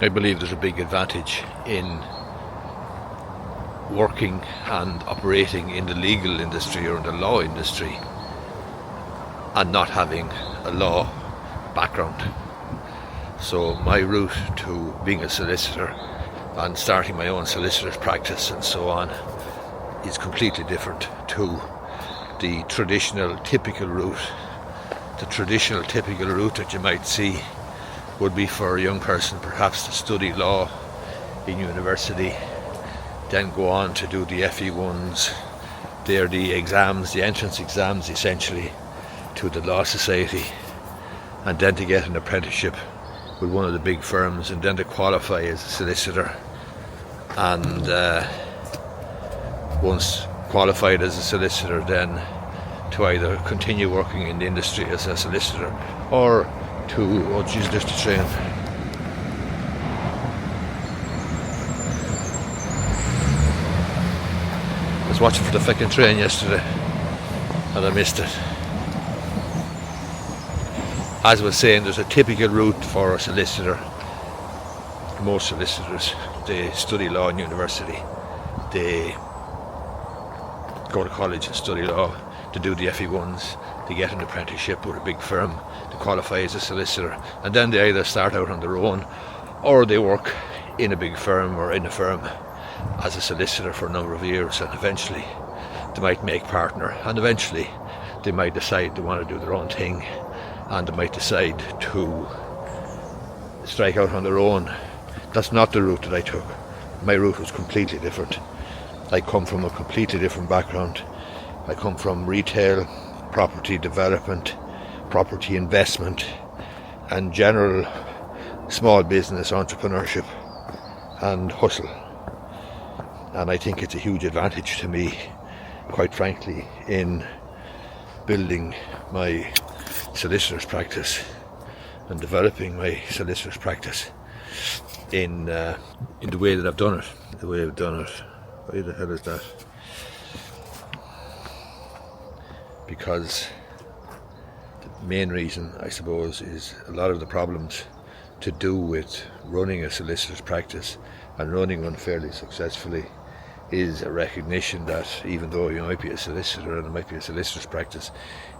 I believe there's a big advantage in working and operating in the legal industry or in the law industry and not having a law background. So my route to being a solicitor and starting my own solicitor's practice and so on is completely different to the traditional typical route. The traditional typical route that you might see would be for a young person perhaps to study law in university, then go on to do the FE1s. They're the exams, the entrance exams essentially to the Law Society, and then to get an apprenticeship with one of the big firms, and then to qualify as a solicitor, and once qualified as a solicitor, then to either continue working in the industry as a solicitor or to, oh geez, there's the train. I was watching for the fucking train yesterday and I missed it. As I was saying, there's a typical route for a solicitor. Most solicitors, they study law in university. They go to college and study law to do the FE1s. They get an apprenticeship with a big firm to qualify as a solicitor. And then they either start out on their own or they work in a big firm or in a firm as a solicitor for a number of years, and eventually they might make partner, and eventually they might decide they want to do their own thing, and they might decide to strike out on their own. That's not the route that I took. My route was completely different. I come from a completely different background. I come from retail, property development, property investment, and general small business entrepreneurship and hustle. And I think it's a huge advantage to me, quite frankly, in building my solicitor's practice and developing my solicitor's practice in the way that I've done it. The way I've done it. Why the hell is that? Because the main reason, I suppose, is a lot of the problems to do with running a solicitor's practice and running one fairly successfully is a recognition that even though you might be a solicitor and it might be a solicitor's practice,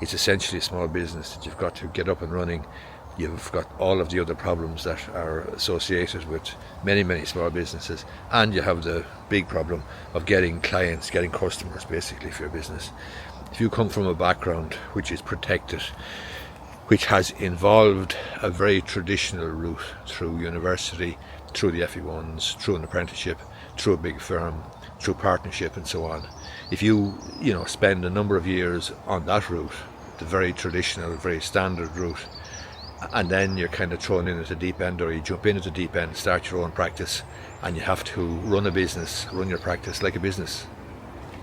it's essentially a small business that you've got to get up and running. You've got all of the other problems that are associated with many, many small businesses, and you have the big problem of getting clients, getting customers basically for your business. If you come from a background which is protected, which has involved a very traditional route through university, through the FE1s, through an apprenticeship, through a big firm, through partnership and so on. If you spend a number of years on that route, the very traditional, very standard route, and then you're kind of thrown in at the deep end, or you jump in at the deep end, start your own practice, and you have to run a business, run your practice like a business,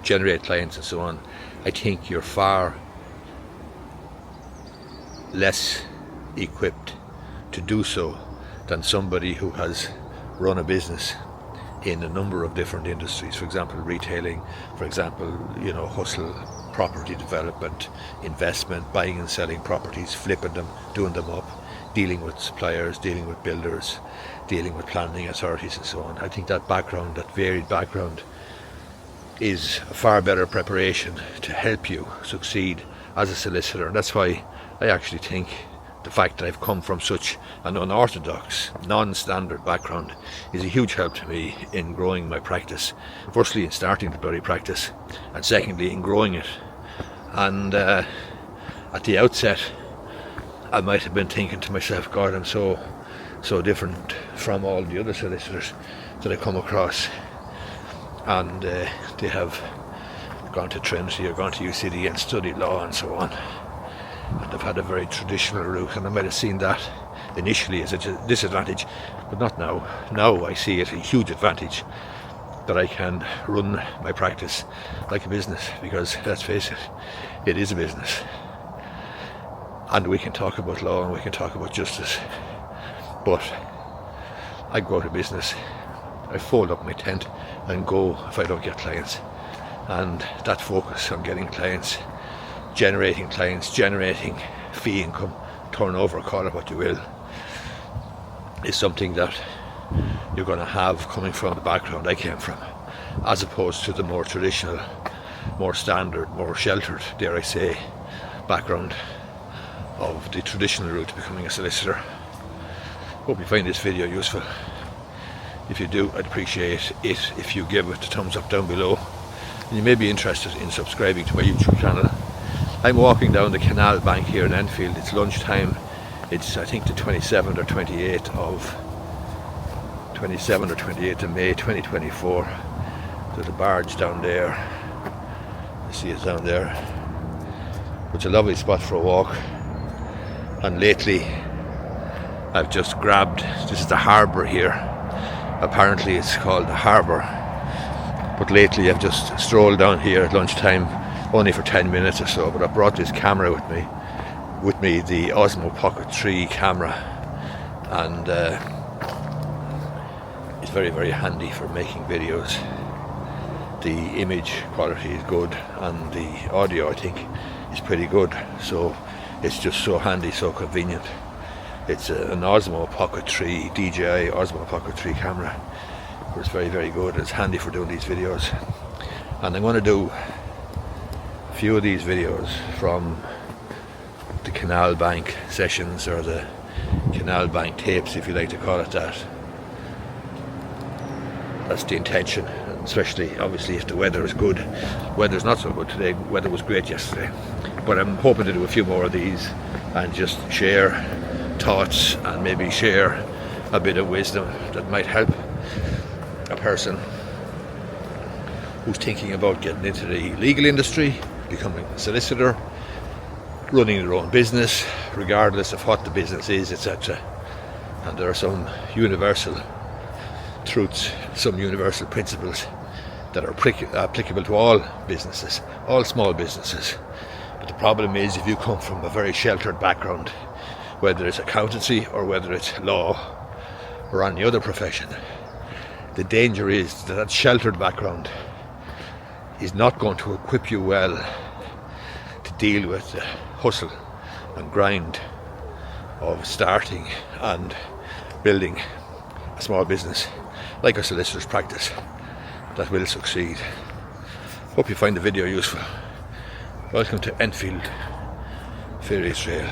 generate clients and so on, I think you're far less equipped to do so than somebody who has run a business in a number of different industries. For example, retailing, for example, hustle, property development, investment, buying and selling properties, flipping them, doing them up, dealing with suppliers, dealing with builders, dealing with planning authorities and so on. I think that background, that varied background, is a far better preparation to help you succeed as a solicitor. And that's why I actually think the fact that I've come from such an unorthodox, non-standard background is a huge help to me in growing my practice. Firstly, in starting the bloody practice, and secondly, in growing it. And at the outset, I might have been thinking to myself, God, I'm so different from all the other solicitors that I come across. And they have gone to Trinity or gone to UCD and studied law and so on. And they've had a very traditional route, and I might have seen that initially as a disadvantage, but not now. Now I see it a huge advantage that I can run my practice like a business, because let's face it, it is a business. And we can talk about law and we can talk about justice, but I go out of business. I fold up my tent and go if I don't get clients. And that focus on getting clients, generating fee income, turnover, call it what you will, is something that you're going to have coming from the background I came from, as opposed to the more traditional, more standard, more sheltered, dare I say, background of the traditional route to becoming a solicitor. Hope you find this video useful. If you do, I'd appreciate it if you give it a thumbs up down below. And you may be interested in subscribing to my YouTube channel. I'm walking down the canal bank here in Enfield. It's lunchtime. It's, I think, the 27th or 28th of May 2024. There's a barge down there. I see it down there. It's a lovely spot for a walk. And lately I've just grabbed, this is the harbour here. Apparently it's called the harbour. But lately I've just strolled down here at lunchtime, only for 10 minutes or so, but I brought this camera with me, the Osmo Pocket 3 camera, and it's very, very handy for making videos. The image quality is good and the audio, I think, is pretty good, so it's just so handy, so convenient. It's an Osmo Pocket 3, DJI Osmo Pocket 3 camera. It's very, very good. It's handy for doing these videos, and I'm going to do a few of these videos from the canal bank sessions, or the canal bank tapes, if you like to call it that. That's the intention, especially obviously if the weather is good. Weather's not so good today. Weather was great yesterday, but I'm hoping to do a few more of these and just share thoughts and maybe share a bit of wisdom that might help a person who's thinking about getting into the legal industry, becoming a solicitor, running their own business, regardless of what the business is, etc. And there are some universal truths, some universal principles that are applicable to all businesses, all small businesses. But the problem is, if you come from a very sheltered background, whether it's accountancy or whether it's law or any other profession, the danger is that that sheltered background is not going to equip you well to deal with the hustle and grind of starting and building a small business like a solicitor's practice that will succeed. Hope you find the video useful. Welcome to Enfield Ferry Trail.